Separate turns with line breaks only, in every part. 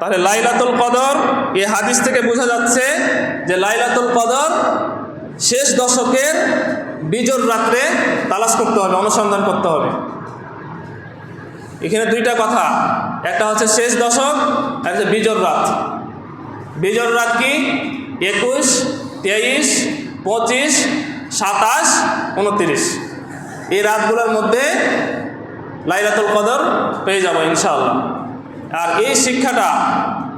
তাহলে লাইলাতুল কদর এই হাদিস থেকে বোঝা যাচ্ছে যে লাইলাতুল কদর শেষ দশকের বিজোড় রাত্রে তালাশ করতে হবে, অনুসন্ধান করতে হবে। এখানে দুইটা কথা, একটা হচ্ছে শেষ দশক, আর হচ্ছে বিজোড় রাত। বিজোড় রাত কি? 21, 23, 25, 27, 29 এই রাতগুলোর মধ্যে লাইলাতুল কদর পেয়ে যাব ইনশাআল্লাহ। আর এই শিক্ষাটা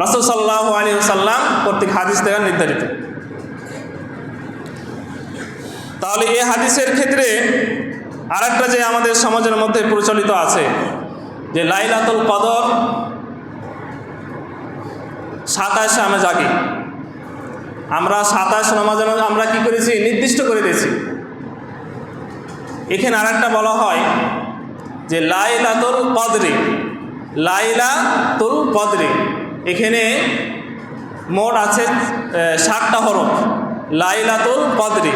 রাসূল সাল্লাল্লাহু আলাইহি ওয়াসাল্লাম কর্তৃক হাদিস দ্বারা নির্ধারিত। তাহলে এই হাদিসের ক্ষেত্রে আরেকটা যে আমাদের সমাজের মধ্যে প্রচলিত আছে যে লাইলাতুল কদর 27 আমরা জাগি। আমরা 27 রমাজান আমরা কি করেছি? নির্দিষ্ট করে দিয়েছি। এখানে আরেকটা বলা হয় যে লাইলাতুল কদরি, লাইলাতুল কদরি এখানে মোট আছে 60টা হরফ। লাইলাতুল কদরি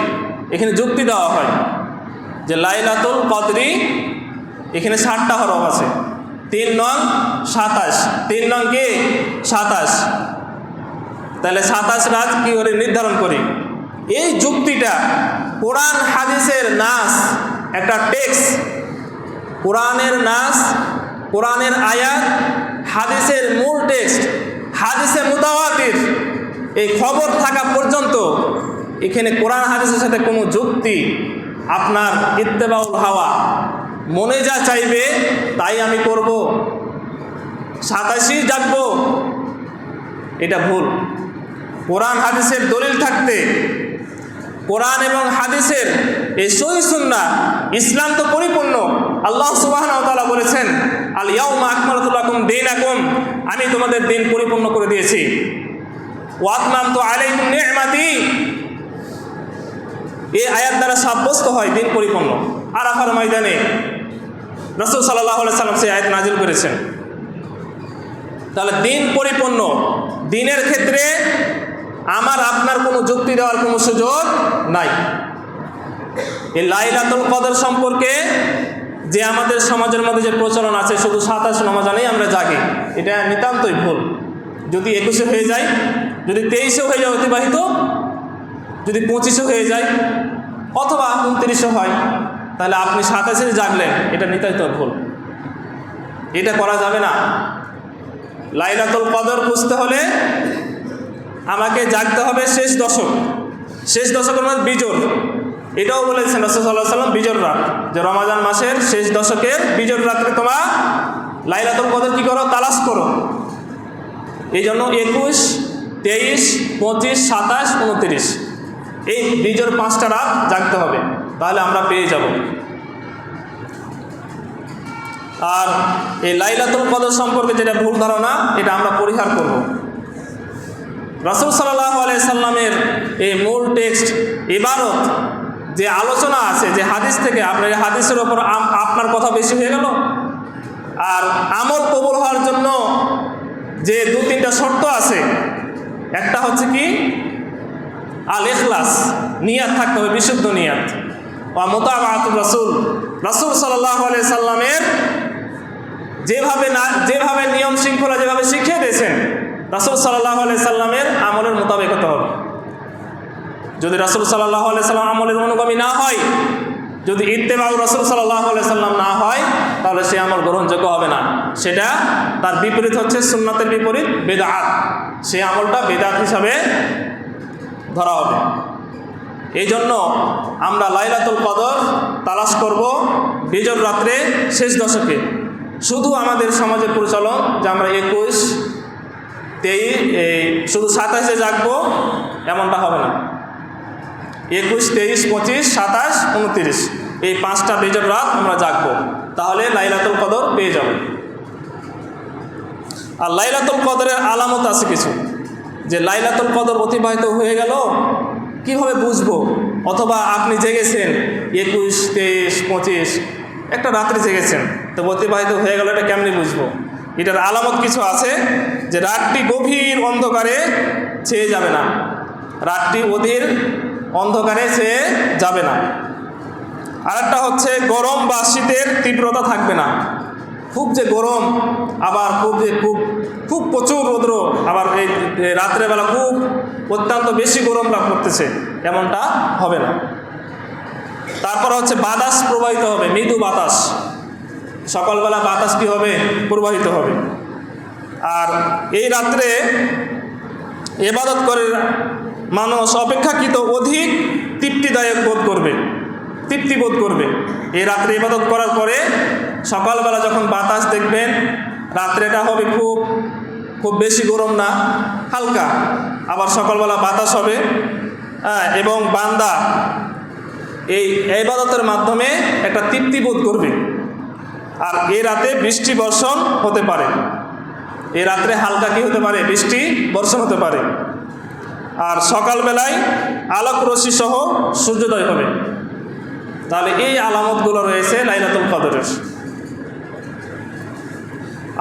এখানে যুক্তি দেওয়া হয় যে লাইলাতুল কদরি এখানে 60টা হরফ আছে। 3 নং 27, 3 নং কি 27। তাহলে 27 রাত কি করে নির্ধারণ করি? এই যুক্তিটা কোরআন হাদিসের নাস, একটা টেক্সট, কোরআনের নাস, কোরআনের আয়াত, হাদিসের মূল টেক্সট, হাদিসে মুতাওয়াতির এই খবর থাকা পর্যন্ত এখানে কোরআন হাদিসের সাথে কোনো যুক্তি, আপনার ইত্তেবাউল হাওয়া, মনে যা চাইবে তাই আমি করব, 27 জাগবো, এটা ভুল। কোরআন হাদিসের দলিল থাকতে, কোরআন এবং হাদিসের এই সহিহ সুন্নাহ, ইসলাম তো পরিপূর্ণ। আল্লাহ সুবহানাহু ওয়া তাআলা বলেছেন আল ইয়াউমা আকমালতু লাকুম দীনাকুম, আমি তোমাদের দিন পরিপূর্ণ করে দিয়েছি। ওয়া আতমামতু আলাইকুম নি'মাতি, এই আয়াত দ্বারা সাব্যস্ত হয় দিন পরিপূর্ণ। আরাফার ময়দানে রাসূল সাল্লাল্লাহু আলাইহি সাল্লাম সেই আয়াত নাজিল করেছেন। তাহলে দিন পরিপূর্ণ, দিনের ক্ষেত্রে আমার আপনার কোনো যুক্তি দেওয়ার কোনো সুযোগ নাই। এই লাইলাতুল কদর সম্পর্কে যে আমাদের সমাজের মধ্যে যে প্রচলন আছে শুধু 27 রমজানেই আমরা জাগি, এটা নিতান্তই ভুল। যদি 21-এ হয়ে যায়, যদি 23-এ হয়ে যায় অতিবাহিত, যদি 25-এ হয়ে যায় অথবা 29-এ হয়, তাহলে আপনি 27-এ জাগলেন, এটা নিতান্ত ভুল। এটা করা যাবে না। লাইলাতুল কদর খুঁজতে হলে আমাকে জাগতে হবে শেষ দশক, শেষ দশকের মধ্যে বিজোড়। এটাও বলেছেন রাসূল সাল্লাল্লাহু আলাইহি ওয়াসাল্লাম, বিজোড় রাত, যে রমাজান মাসের শেষ দশকের বিজোড় রাত্রে তোমরা লাইলাতুল কদর কি করো? তালাশ করো। এই জন্য 21, 23, 25, 27, 29 এই বিজোড় 5টা রাত জাগতে হবে, তাহলে আমরা পেয়ে যাব। আর এই লাইলাতুল কদর সম্পর্কে যেটা ভুল ধারণা, এটা আমরা পরিহার করব। রাসূল সাল্লাল্লাহু আলাইহি সাল্লামের এই মূল টেক্সট, ইবারত, যে আলোচনা আছে, যে হাদিস থেকে, আপনার এই হাদিসের ওপর আপনার কথা বেশি হয়ে গেল। আর আমল কবুল হওয়ার জন্য যে 2-3টা শর্ত আছে, একটা হচ্ছে কি? আল ইখলাস, নিয়াত থাকতে হবে, বিশুদ্ধ নিয়াত। ওয়া মুতাবাআতুর রাসূল, রাসূল সাল্লাল্লাহু আলাইহি সাল্লামের যেভাবে নিয়ম শৃঙ্খলা যেভাবে শিখিয়ে দিয়েছেন, রাসূল সাল্লাল্লাহু আলাইহি সাল্লামের আমলের মোতাবেক হতে হবে। যদি রাসূল সাল্লাল্লাহু আলাইহি সাল্লাম আমলের অনুগামী না হয়, যদি ইত্তেবাউ রাসূল সাল্লাল্লাহু আলাইহি সাল্লাম না হয়, তাহলে সে আমল গ্রহণযোগ্য হবে না। সেটা তার বিপরীত হচ্ছে সুন্নাতের বিপরীত, বেদাত। সেই আমলটা বেদাত হিসাবে ধরা হবে। এই জন্য আমরা লাইলাতুল কদর তালাশ করব বিজোড় রাত্রে শেষ দশকে। শুধু আমাদের সমাজের প্রচলন যে আমরা 21, 23 শুধু 27-এ জাগবো, এমনটা হবে না। 21, 23, 25, 27, 29 এই 5টা বিজোড় রাত আমরা জাগবো, তাহলে লাইলাতুল কদর পেয়ে যাব। আর লাইলাতুল কদরের আলামত আছে কিছু, যে লাইলাতুল কদর অতিবাহিত হয়ে গেল কিভাবে বুঝবো? অথবা আপনি জেগেছেন 21, 23, 25 একটা রাত্রে জেগেছেন, তো অতিবাহিত হয়ে গেল, এটা কেমনি বুঝবো? এটার আলামত কিছু আছে, যে রাতটি গভীর অন্ধকারে ছেয়ে যাবে না, রাতটি অধীর অন্ধকারে ছেয়ে যাবে না। আরেকটা হচ্ছে গরম বা শীতের তীব্রতা থাকবে না, খুব যে গরম, আবার খুব প্রচুর রৌদ্র, আবার এই রাত্রেবেলা খুব অত্যন্ত বেশি গরম লাভ করতেছে, এমনটা হবে না। তারপর হচ্ছে বাতাস প্রবাহিত হবে, মৃদু বাতাস, সকালবেলা বাতাস কি হবে, প্রবাহিত হবে। আর এই রাত্রে ইবাদত করে মানুষ অপেক্ষাকৃত অধিক তৃপ্তিদায়ক বোধ করবে, তৃপ্তি বোধ করবে। এই রাত্রে ইবাদত করার পরে সকালবেলা যখন বাতাস দেখবেন, রাত্রেটা হবে খুব বেশি গরম না, হালকা, আবার সকালবেলা বাতাস হবে, এবং বান্দা এই ইবাদতের মাধ্যমে একটা তৃপ্তি বোধ করবে। আর এই রাতে বৃষ্টি বর্ষণ হতে পারে, এই রাত্রে হালকা কি হতে পারে, বৃষ্টি বর্ষণ হতে পারে। আর সকালবেলায় আলোক রশ্মি সহ সূর্যোদয় হবে। তাহলে এই আলামতগুলো রয়েছে লাইলাতুল কদরের।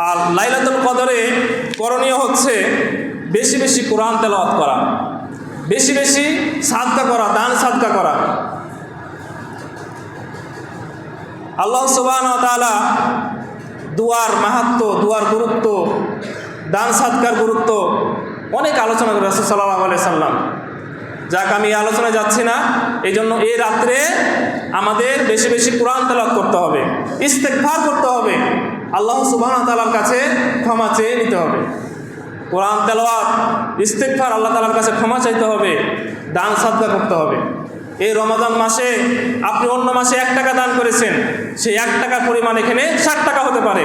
আর লাইলাতুল কদরে করণীয় হচ্ছে বেশি বেশি কোরআন তেলাওয়াত করা, বেশি বেশি সাদকা করা, দান সাদকা করা। আল্লাহ সুবহানাহু ওয়া তাআলা দুয়ার মাহাত্ম্য, দুয়ার গুরুত্ব, দান সাদকার গুরুত্ব অনেক আলোচনা করে রাসূল সাল্লাল্লাহু আলাইহি সাল্লাম। যাক, আমি এই আলোচনায় যাচ্ছি না। এই জন্য এই রাত্রে আমাদের বেশি বেশি কোরআন তেলাওয়াত করতে হবে, ইস্তেগফার করতে হবে, আল্লাহ সুবহানাহু ওয়া তাআলার কাছে ক্ষমা চেয়ে নিতে হবে। কোরআন তেলাওয়াত, ইস্তেগফার, আল্লাহ তাআলার কাছে ক্ষমা চাইতে হবে, দান সাদকা করতে হবে। এই রমাদান মাসে আপনি অন্য মাসে 1 টাকা দান করেছেন, সেই 1 টাকার পরিমাণ এখানে 60 টাকা হতে পারে,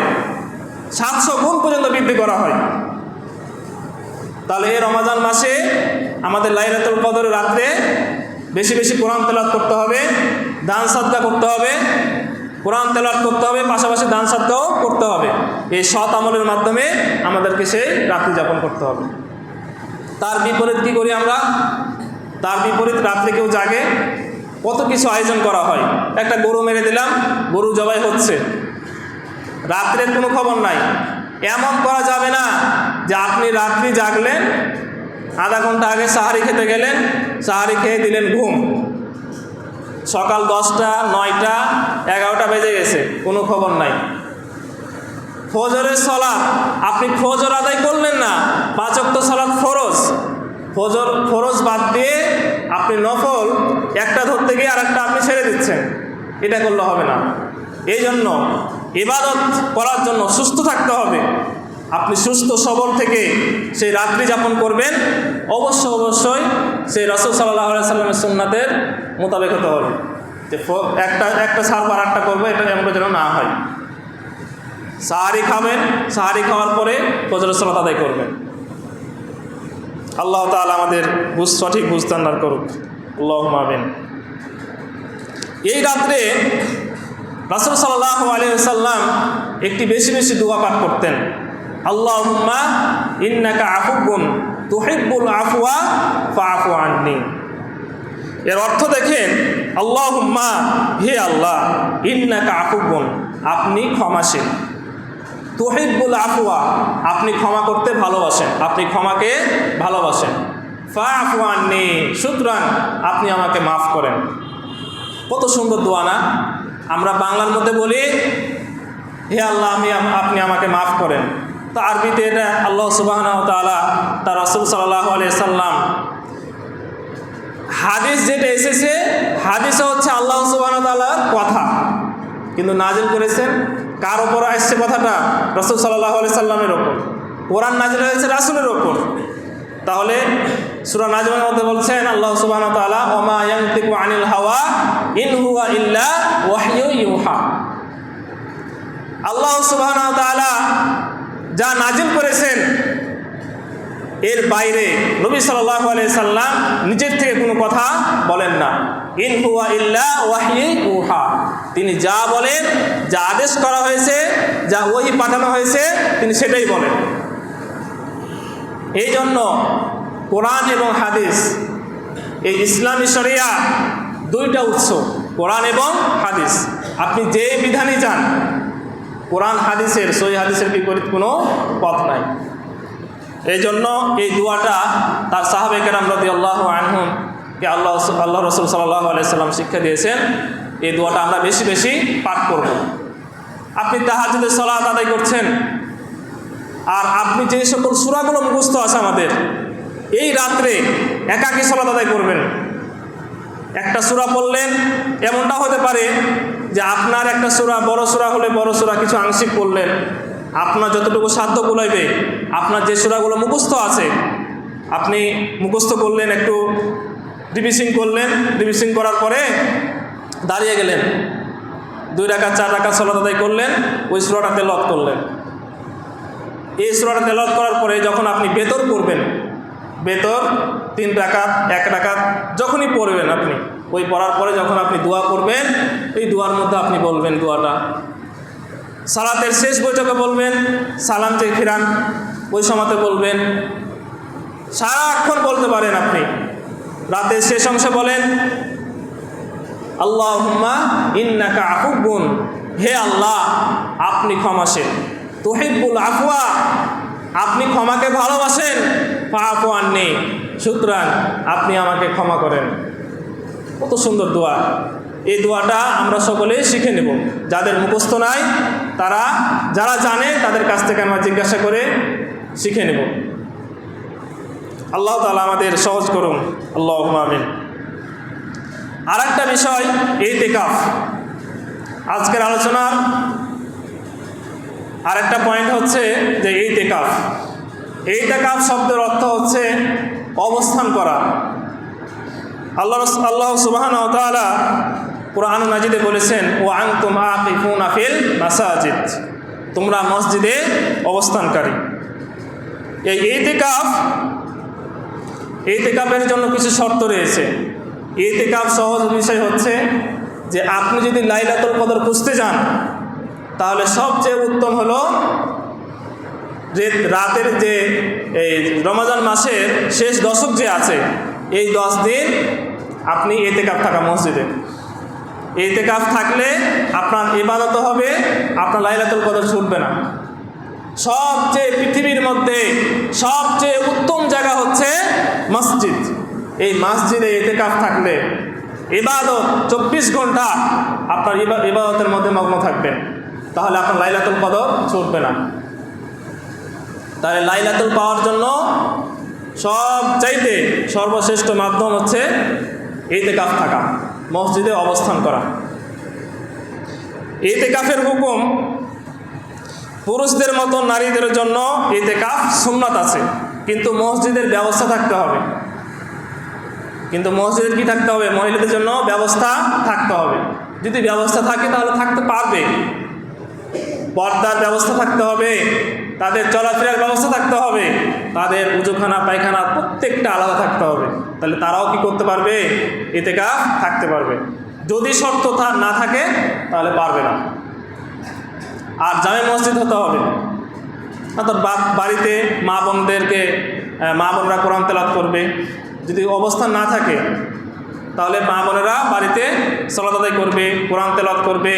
700 গুণ পর্যন্ত বৃদ্ধি করা হয়। তাহলে এই রমাদান মাসে আমাদের লাইলাতুল কদরের রাত্রে বেশি বেশি কোরআন তেলাওয়াত করতে হবে, দান সাদকা করতে হবে, কোরআন তেলাওয়াত করতে হবে, পাশাপাশি দান সাদকাও করতে হবে। এই সৎ আমলের মাধ্যমে আমাদেরকে সেই রাত্রি যাপন করতে হবে। তার বিপরীত কী করি আমরা? তার বিপরীত রাত্রে কেউ জাগে, কত কিছু আয়োজন করা হয়। একটা গরু মেরে দিলাম, গরু জবাই হচ্ছে, রাত্রের কোনো খবর নাই। এমন করা যাবে না যে আপনি রাত্রি জাগলেন, আধা ঘন্টা আগে সাহারি খেতে গেলেন, সাহারি খেয়ে দিলেন ঘুম, সকাল 10টা, 9টা, 11টা বেজে গেছে, কোনো খবর নাই। ফজরের সালাত আপনি ফজর আদায় করলেন না, 5 ওয়াক্ত সালাত ফরজ, ফরজ বাদ দিয়ে আপনি নফল একটা ধরতে গিয়ে আরেকটা আপনি ছেড়ে দিচ্ছেন, এটা করলে হবে না। এই জন্য ইবাদত করার জন্য সুস্থ থাকতে হবে। আপনি সুস্থ সবল থেকে সেই রাত্রি যাপন করবেন, অবশ্যই সেই রাসূল সাল্লাল্লাহু আলাইহি সাল্লামের সুন্নাতের মোতাবেক হতে হবে। যে একটা ছাড়বার আটটা করবো, এটা এমনটা যেন না হয়। সাহারি খাবেন, সাহারি খাওয়ার পরে ফজরের সালাত আদায় করবেন। আল্লাহ তাআলা আমাদের সঠিক বুঝদান দান করুক, আল্লাহুম্মা আমিন। এই রাত্রে রাসূল সাল্লাল্লাহু আলাইহি ওয়াসাল্লাম একটি বেশি বেশি দোয়া পাঠ করতেন, আল্লাহুম্মা ইন্নাকা আফুউন তুহিব্বুল আফওয়া ফাআফু আন্নি। এর অর্থ দেখেন, আল্লাহুম্মা, হে আল্লাহ, ইন্নাকা আফুউন, আপনি ক্ষমাশীল, তুহিব্বুল আফওয়া, আপনি ক্ষমা করতে ভালোবাসেন, আপনি ক্ষমাকে ভালোবাসেন, ফাআফু আন্নি, সুতরাং আপনি আমাকে মাফ করেন। কত সুন্দর দোয়া না? আমরা বাংলার মধ্যে বলি হে আল্লাহ, আপনি আমাকে মাফ করেন। তো আরবিতে এটা আল্লাহ সুবহানাহু ওয়া তাআলা তার রাসূল সাল্লাল্লাহু আলাইহি সাল্লাম, হাদিস যেটা এসেছে, হাদিসে হচ্ছে আল্লাহ সুবহানাহু ওয়া তাআলার কথা, কিন্তু নাজিল করেছেন কার ওপর আসছে কথাটা? রাসূল সাল্লাল্লাহু আলাইহি সাল্লামের ওপর। কোরআন নাজিল হয়েছে রাসূলের ওপর। তাহলে সূরা নাজমের মধ্যে বলছেন আল্লাহ সুবহানাহু ওয়া তাআলা, ওয়া মা ইয়ানতিকু আনিল হাওয়া ইন হুয়া ইল্লা ওয়াহয়ু ইউহা। আল্লাহ সুবহানাহু ওয়া তাআলা যা নাজিল করেছেন এর বাইরে নবী সাল্লাল্লাহু আলাইহি সাল্লাম নিজের থেকে কোনো কথা বলেন না। ইন হুয়া ইল্লা ওয়াহয়ু ইউহা, তিনি যা বলেন, যা আদেশ করা হয়েছে, যা ওহী পাঠানো হয়েছে, তিনি সেটাই বলেন। এই জন্য কোরআন এবং হাদিস, এই ইসলামী শরিয়া দুইটা উৎস, কোরআন এবং হাদিস। আপনি যে বিধানই চান, কোরআন হাদিসের, সহিহ হাদিসের বিপরীত কোনো পথ নাই। এই জন্য এই দোয়াটা তার সাহাবায়ে কেরাম রাদিয়াল্লাহু আনহুম কে আল্লাহ রাসূল সাল্লাল্লাহু আলাইহি সাল্লাম শিক্ষা দিয়েছেন। এই দোয়াটা আমরা বেশি বেশি পাঠ করব। আপনি তাহাজ্জুদের সালাত আদায় করছেন, আর আপনি যে সকল সূরাগুলো মুখস্থ আছে আমাদের, এই রাত্রে একাকী সালাত আদায় করবেন। একটা সূরা পড়লেন, এমনটা হতে পারে যে আপনার একটা সূরা, বড় সূরা হলে বড় সূরা কিছু আংশিক পড়লেন, আপনার যতটুকু সাধ্য কুলাইবে, আপনার যে সূরাগুলো মুখস্থ আছে আপনি মুখস্থ করলেন, একটু রিভিশন করলেন, রিভিশন করার পরে দাঁড়িয়ে গেলেন, 2 রাকাত 4 রাকাত সালাত আদায় করলেন, ওই সূরাটা তেলাওয়াত করলেন। এই সূরাটা তেলাওয়াত করার পরে যখন আপনি বেতর পড়বেন, বেতর 3 রাকাত 1 রাকাত যখনই পড়বেন আপনি, ওই পড়ার পরে যখন আপনি দোয়া করবেন, এই দোয়ার মধ্যে আপনি বলবেন দোয়াটা। সালাতের শেষ বৈঠকে বলবেন, সালাম চেয়ে ফিরান ওই সময়তে বলবেন, সারাক্ষণ বলতে পারেন আপনি। রাতের শেষ অংশে বলেন আল্লাহুম্মা ইন্নাকা আফুবুন, হে আল্লাহ আপনি ক্ষমাশীল, তুহিব্বুল আফওয়া, আপনি ক্ষমাকে ভালোবাসেন, ফাআফু আন্নি, সুতরাং আপনি আমাকে ক্ষমা করেন। কত সুন্দর দোয়া! এই দোয়াটা আমরা সকলেই শিখে নেব। যাদের মুখস্থ নাই তারা, যারা জানে তাদের কাছ থেকে আমরা জিজ্ঞাসা করে শিখে নেব। আল্লাহ তাআলা আমাদের সহজ করুন, আল্লাহুম্মা আমিন। আর একটা বিষয়, ইতিকাফ। আজকের আলোচনার আরেকটা পয়েন্ট হচ্ছে যে ইতিকাফ। ইতিকাফ শব্দের অর্থ হচ্ছে অবস্থান করা। আল্লাহ সুবহানাহু ওয়া তাআলা কুরআন মাজিদে বলেছেন, ওয়া আনতুম আকিফুনা ফিল মাসাজিদ, তোমরা মসজিদে অবস্থানকারী। এই ইতিকাফের জন্য কিছু শর্ত রয়েছে। ইতিকাফ সহজ বিষয় হচ্ছে যে আপনি যদি লাইলাতুল কদর খুঁজতে যান, তাহলে সবচেয়ে উত্তম হলো যে রাতের যে এই রমজান মাসের শেষ দশক যে আছে, এই 10 দিন আপনি ইতিকাফ থাকা মসজিদে। ইতিকাফ থাকলে আপনার ইবাদত হবে, আপনার লাইলাতুল কদর ছুটবে না। সবচেয়ে পৃথিবীর মধ্যে সবচেয়ে উত্তম জায়গা হচ্ছে মসজিদ। এই মসজিদে ইতিকাফ থাকলে ইবাদত 24 ঘন্টা আপনার ইবাদতের মধ্যে মগ্ন থাকবেন, তাহলে আপনার লাইলাতুল কদর ছুটবে না। তাহলে লাইলাতুল পাওয়ার জন্য সবচাইতে সর্বশ্রেষ্ঠ মাধ্যম হচ্ছে ইতিকাফ থাকা, মসজিদে অবস্থান করা। ইতিকাফের হুকুম পুরুষদের মতো নারীদের জন্য ইতিকাফ সুন্নাত আছে, কিন্তু মসজিদের ব্যবস্থা থাকতে হবে। কিন্তু মসজিদের কি থাকতে হবে? মহিলাদের জন্য ব্যবস্থা থাকতে হবে। যদি ব্যবস্থা থাকে তাহলে থাকতে পারবে। পর্দার ব্যবস্থা থাকতে হবে, তাদের চলাফেরার ব্যবস্থা থাকতে হবে, তাদের উজুখানা পায়খানা প্রত্যেকটা আলাদা থাকতে হবে, তাহলে তারাও কি করতে পারবে? ইতিকাফ থাকতে পারবে। যদি শর্ত না থাকে তাহলে পারবে না। আর জামে মসজিদ হতে হবে। অর্থাৎ বাড়িতে মা বোনরা কোরআন তেলাওয়াত করবে। যদি অবস্থান না থাকে তাহলে মা বোনেরা বাড়িতে সালাত আদায় করবে, কোরআন তেলাওয়াত করবে,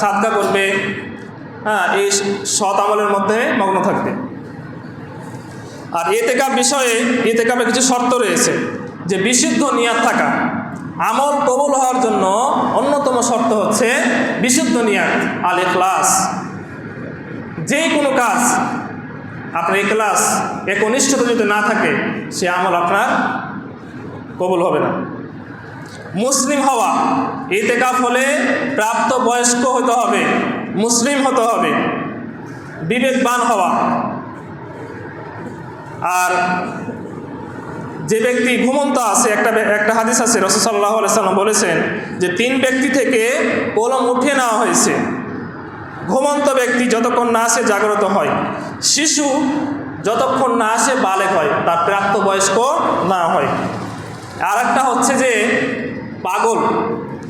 সাদকা করবে, এই সৎ আমলের মধ্যে মগ্ন থাকবে। আর ইতিকাফ বিষয়ে ইতিকাফে কিছু শর্ত রয়েছে, যে বিশুদ্ধ নিয়াত থাকা। আমল কবুল হওয়ার জন্য অন্যতম শর্ত হচ্ছে বিশুদ্ধ নিয়াত, আল ইখলাস। যে কোনো কাজ আপনার ইখলাস, একনিষ্ঠতা যদি না থাকে, সে আমল আপনার কবুল হবে না। মুসলিম হওয়া, ইতিকাফ হলে প্রাপ্ত বয়স্ক হতে হবে, মুসলিম হতে হবে, বিবেকবান হওয়া। আর যে ব্যক্তি ঘুমন্ত আছে, একটা হাদিস আছে, রাসূল সাল্লাল্লাহু আলাইহি সাল্লাম বলেছেন যে 3 ব্যক্তি থেকে কলম উঠিয়ে নেওয়া হয়েছে। ঘুমন্ত ব্যক্তি যতক্ষণ না আসে জাগ্রত হয়, শিশু যতক্ষণ না আসে বালেগ হয়, তার প্রাপ্ত বয়স্ক না হয়। আর একটা হচ্ছে যে পাগল,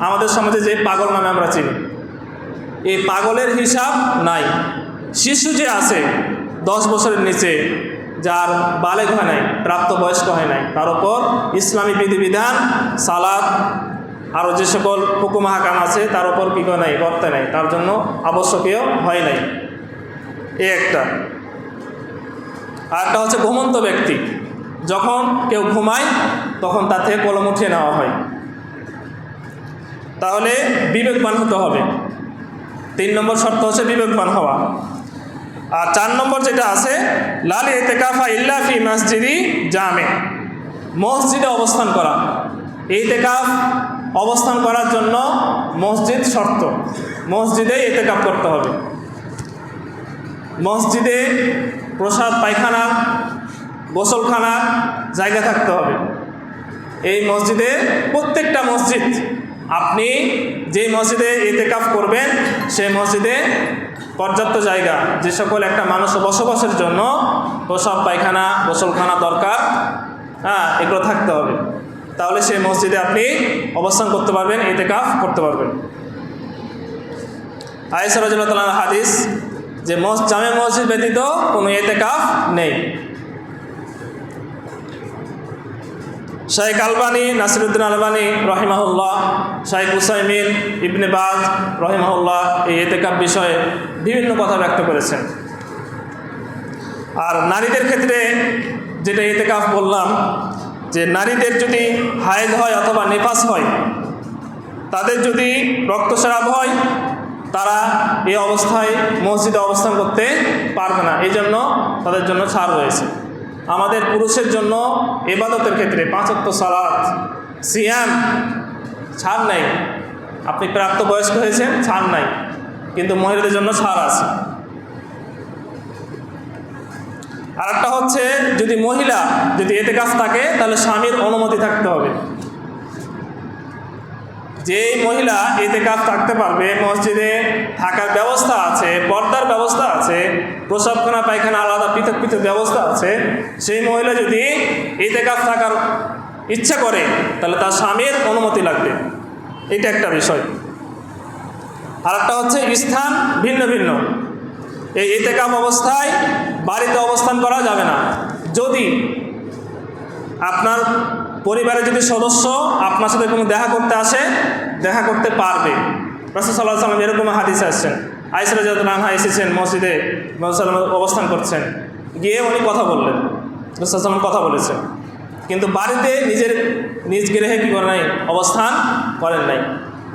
আমাদের সমাজে যে পাগল নামে আমরা চিনি, এই পাগলের হিসাব নাই। শিশু যে আছে 10 বছরের নিচে, যার বালেগ হয় নাই, প্রাপ্ত বয়স্ক হয় নাই, তার উপর ইসলামী বিধিবিধান, সালাত, আরও যে সকল হুকুম হাকাম আছে তার উপর কি করে নাই, করতে নাই, তার জন্য আবশ্যকীয় হয় নাই। এই একটা। আর একটা হচ্ছে ঘুমন্ত ব্যক্তি, যখন কেউ ঘুমায় তখন তার থেকে কলম উঠিয়ে নেওয়া হয়। তাহলে বিবেকবান হতে হবে। 3 নম্বর শর্ত হচ্ছে বিবেকবান হওয়া। আর 4 নম্বর যেটা আছে, লাল ইতিকাফা ইল্লা ফি মসজিদি জামে, মসজিদে অবস্থান করা। ইতিকাফ অবস্থান করার জন্য মসজিদ শর্ত, মসজিদে ইতিকাফ করতে হবে। মসজিদে প্রসাদ পায়খানা গোসলখানা জায়গা থাকতে হবে। এই মসজিদে, প্রত্যেকটা মসজিদ, আপনি যে মসজিদে ইতিকাফ করবেন সেই মসজিদে পর্যাপ্ত জায়গা, যে সকল একটা মানুষ বসবাসের জন্য প্রসাব পায়খানা গোসলখানা দরকার, এগুলো থাকতে হবে। তাহলে সেই মসজিদে আপনি অবস্থান করতে পারবেন, ইতিকাফ করতে পারবেন। আয়েশা রাদিয়াল্লাহু তাআলা হাদিস যে জামে মসজিদ ব্যতীত কোনো ইতিকাফ নেই। শাইখ আলবানী, নাসিরুদ্দিন আলবানী রহিমাহুল্লাহ, শাইখ উসাইমিন, ইবনে বাজ রহিমাহুল্লাহ এই ইতিকাফ বিষয়ে বিভিন্ন কথা ব্যক্ত করেছেন। আর নারীদের ক্ষেত্রে যেটা ইতিকাফ বললাম, যে নারীদের যদি হায়েজ হয় অথবা নিফাস হয়, তাদের যদি রক্তস্রাব হয়, তারা এই অবস্থায় মসজিদে অবস্থান করতে পারবে না। এই জন্য তাদের জন্য ছাড় রয়েছে। আমাদের পুরুষের জন্য ইবাদতের ক্ষেত্রে 5 ওয়াক্ত সালাত, সিয়াম, ছাড় নাই। আপনি প্রাপ্তবয়স্ক হয়েছেন, ছাড় নাই, কিন্তু মহিলাদের জন্য ছাড় আছে। আর একটা হচ্ছে, যদি মহিলা যদি ইতিকাফ থাকে তাহলে স্বামীর অনুমতি থাকতে হবে। যে মহিলা ইতিকাফ থাকতে পারবে, মসজিদে থাকার ব্যবস্থা আছে, পর্দার ব্যবস্থা আছে, প্রসাবখানা পায়খানা আলাদা পৃথক পৃথক ব্যবস্থা আছে, সেই মহিলা যদি ইতিকাফ থাকার ইচ্ছা করে তাহলে তার স্বামীর অনুমতি লাগবে। এটা একটা বিষয়। আর একটা হচ্ছে স্থান ভিন্ন ভিন্ন। এই ইতিকাফ অবস্থায় বাড়িতে অবস্থান করা যাবে না। যদি আপনার পরিবারের যদি সদস্য আপনার সাথে কোনো দেখা করতে আসে, দেখা করতে পারবে। রাসূল সাল্লাল্লাহু আলাইহি ওয়াসাল্লাম এরকম হাদিস আসছেন। আয়েশা রাদিয়াল্লাহু আনহা এসেছেন মসজিদে, অবস্থান করছেন, গিয়ে উনি কথা বললেন, রাসূল সাল্লাল্লাহু আলাইহি ওয়াসাল্লাম কথা বলেছেন, কিন্তু বাড়িতে নিজ গৃহে কী করেন নাই, অবস্থান করেন নাই।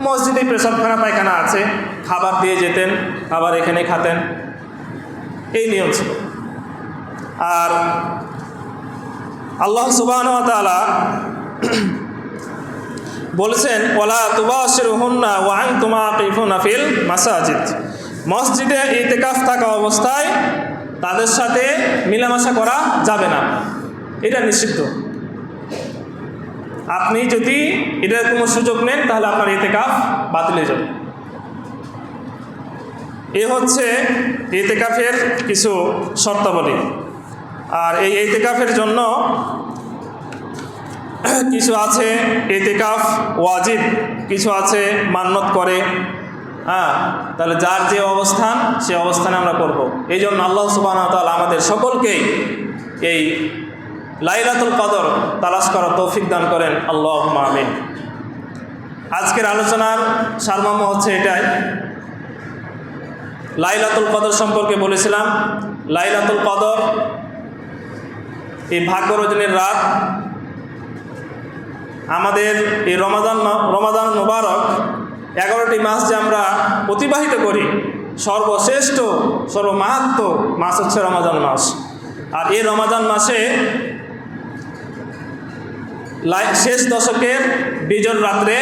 মসজিদে পেশাবখানা পায়খানা আছে, খাবার দিয়ে যেতেন, খাবার এখানে খাতেন, এই নিয়ম ছিল। আর আল্লাহ সুবহানাহু ওয়া তাআলা বলেছেন, ওয়ালা তুবাশিরুহুন্না ওয়া আনতুম আকিফুনা ফিল মাসাজিদ, মসজিদে ইতিকাফ থাকা অবস্থায় তাদের সাথে মেলামেশা করা যাবে না, এটা নিষিদ্ধ। আপনি যদি এটার কোনো সুযোগ নেন তাহলে আপনার ইতিকাফ বাতিল হয়ে যাবে। এ হচ্ছে ইতিকাফের কিছু শর্তাবলী। আর এই ইতিকাফের জন্য কিছু আছে ইতিকাফ ওয়াজিব, কিছু আছে মান্নত করে। তাহলে যার যে অবস্থান সে অবস্থানে আমরা করব। এই জন্য আল্লাহ সুবহানাহু ওয়া তাআলা আমাদের সকলকেই এই লাইলাতুল কদর তালাশ করার তৌফিক দান করেন, আল্লাহুম্মা আমিন। আজকের আলোচনার সারমর্ম হচ্ছে এটাই। লাইলাতুল কদর সম্পর্কে বলেছিলাম, লাইলাতুল কদর এই ভাগ্য রজনীর রাত। আমাদের এই রমাদান মুবারক 11টি মাস যে আমরা অতিবাহিত করি, সর্বশ্রেষ্ঠ সর্বমাহাত্ম মাস হচ্ছে রমাদান মাস। আর এই রমাদান মাসে শেষ দশকের বিজোড় রাত্রে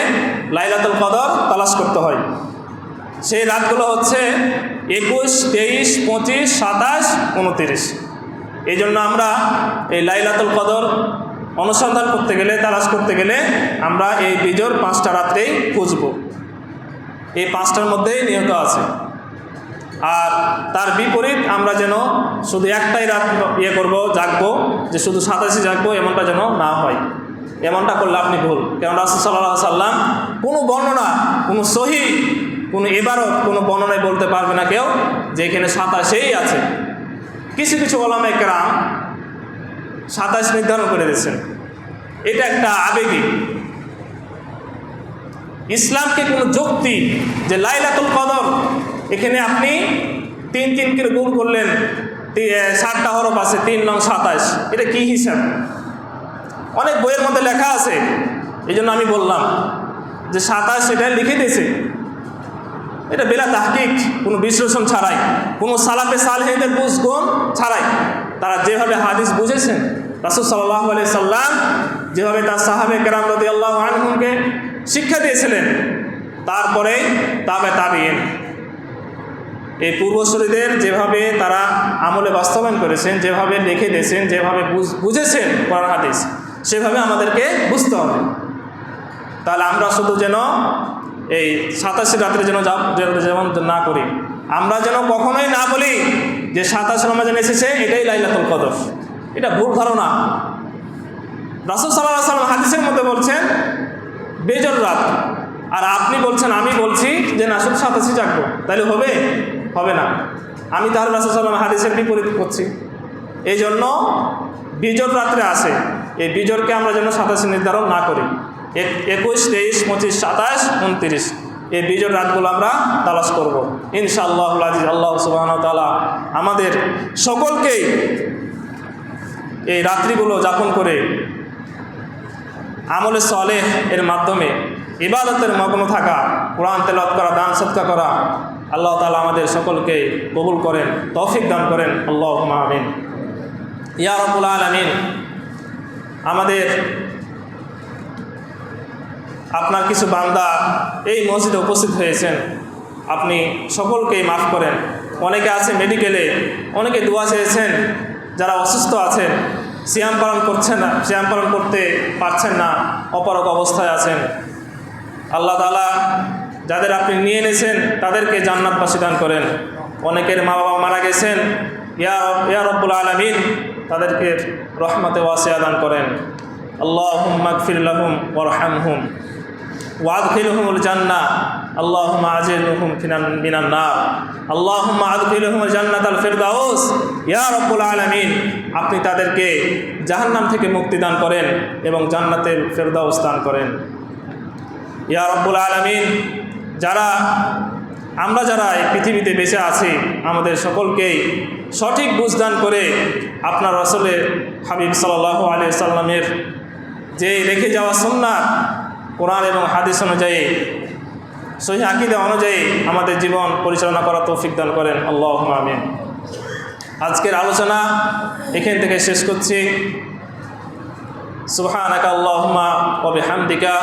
লাইলাতুল কদর তালাশ করতে হয়। সেই রাতগুলো হচ্ছে 21, 23, 25, 27, 29। এই জন্য আমরা এই লাইলাতুল কদর অনুসন্ধান করতে গেলে, তালাশ করতে গেলে আমরা এই বিজোড় 5টা রাত্রেই খুঁজব। এই 5টার মধ্যেই নিহত আছে। আর তার বিপরীত আমরা যেন শুধু একটাই রাত জাগবো, যে শুধু 27 জাগবো, এমনটা যেন না হয়। এমনটা করলে আপনি ভুল। কারণ রাসূল সাল্লাল্লাহু আলাইহি সাল্লাম কোনো বর্ণনা, কোনো সহিহ, কোনো ইবারত, কোনো বর্ণনায় বলতে পারবে না কেউ যে এখানে 27ই আছে। কিছু কিছু উলামায়ে কেরাম 27 নির্ধারণ করে দিয়েছেন। এটা একটা আবেগী। ইসলামকে কোনো যুক্তি যে লাইলাতুল কদর এখানে আপনি 3 করে গুণ করলেন, 7টা হরফ আছে, 3 নং 27, এটা কি হিসাব? অনেক বইয়ের মধ্যে লেখা আছে। এই জন্য আমি বললাম যে 27 সেটা লিখে দিয়েছে, এটা বেলা তাহকিক, কোনো বিশ্লেষণ ছাড়াই, কোনো সালাফে সালেহীনদের বুঝগুণ ছাড়াই তারা যেভাবে হাদিস বুঝেছেন, রাসূল সাল্লাল্লাহু আলাইহি সাল্লাম যেভাবে তার সাহাবে কেরাম রাদিয়াল্লাহু আনহুমকে শিক্ষা দিয়েছিলেন, তারপরে তাবেঈন এই পূর্বসূরীদের যেভাবে তারা আমলে বাস্তবায়ন করেছেন, যেভাবে লিখে দিয়েছেন, যেভাবে বুঝেছেন কোরআন হাদিস, সেভাবে আমাদেরকে বুঝতে হবে। তাহলে আমরা শুধু যেন এই 87 রাত্রে যেমন না করি, আমরা যেন কখনোই না বলি যে 27 রমজান এসেছে এটাই লাইলাতুল কদর। এটা ভুল ধারণা। রাসূল সাল্লাল্লাহু আলাইহি ওয়াসাল্লাম হাদিসের মধ্যে বলছেন বেজর রাত, আর আপনি বলছেন, আমি বলছি যে না শুধু 87 জাগবো, তাহলে হবে না। আমি তাহলে রাসূল সাল্লাল্লাহু আলাইহি ওয়াসাল্লাম হাদিসের বিপরীত করছি। এই জন্য বিজর রাত্রে আসে, এই বিজরকে আমরা যেন 87 নির্ধারণ না করি। 21, 23, 25, 27, 29 এই বিজয় রাতগুলো আমরা তালাশ করব ইনশাআল্লাহুল আজিজ। আল্লাহ সুবহানাহু ওয়া তাআলা আমাদের সকলকেই এই রাত্রিগুলো যাপন করে আমলে সালেহ এর মাধ্যমে ইবাদতের মগ্ন থাকা, কোরআন তেলাওয়াত করা, দান সদকা করা, আল্লাহ তাআলা আমাদের সকলকে কবুল করেন, তৌফিক দান করেন। আল্লাহুম্মা আমিন। ইয়া রাব্বুল আলামিন, আমাদের আপনার কিছু বান্দা এই মসজিদে উপস্থিত হয়েছেন, আপনি সকলকেই মাফ করেন। অনেকে আছে মেডিকেলে, অনেকে দোয়া চেয়েছেন, যারা অসুস্থ আছেন, সিয়াম পালন করছেন না, সিয়াম পালন করতে পারছেন না, অপারগ অবস্থায় আছেন। আল্লাহ তাআলা যাদের আপনি নিয়ে এনেছেন তাদেরকে জান্নাতবাসী দান করেন। অনেকের মা বাবা মারা গেছেন, ইয়া রব্বুল আলামিন তাদেরকে রহমতে ওয়াসিয়া দান করেন। আল্লাহুম্মা গফির লাহুম ওয়ারহামহুম ওয়াদখিলহুমুল জান্নাহ, আল্লাহুম্মা আজিরহুম মিনান নার, আল্লাহুম্মা আদখিলহুমুল জান্নাতাল ফিরদাউস। ইয়া রাব্বুল আলামিন, আপনি তাদেরকে জাহান্নাম থেকে মুক্তি দান করেন এবং জান্নাতের ফিরদাউস দান করেন। ইয়া রাব্বুল আলামিন, আমরা যারা এই পৃথিবীতে বেঁচে আছি, আমাদের সকলকেই সঠিক বুঝ দান করে আপনার রাসূলের হাবিব সাল্লাল্লাহু আলাইহি সাল্লামের যে রেখে যাওয়া সুন্নাত, কোরআন এবং হাদিস অনুযায়ী, সহিহ আকীদা অনুযায়ী আমাদের জীবন পরিচালনা করার তৌফিক দান করেন। আল্লাহুম্মা আমিন। আজকের আলোচনা এখান থেকে শেষ করছি। সুবহানাকা আল্লাহুম্মা ওয়া বিহামদিকা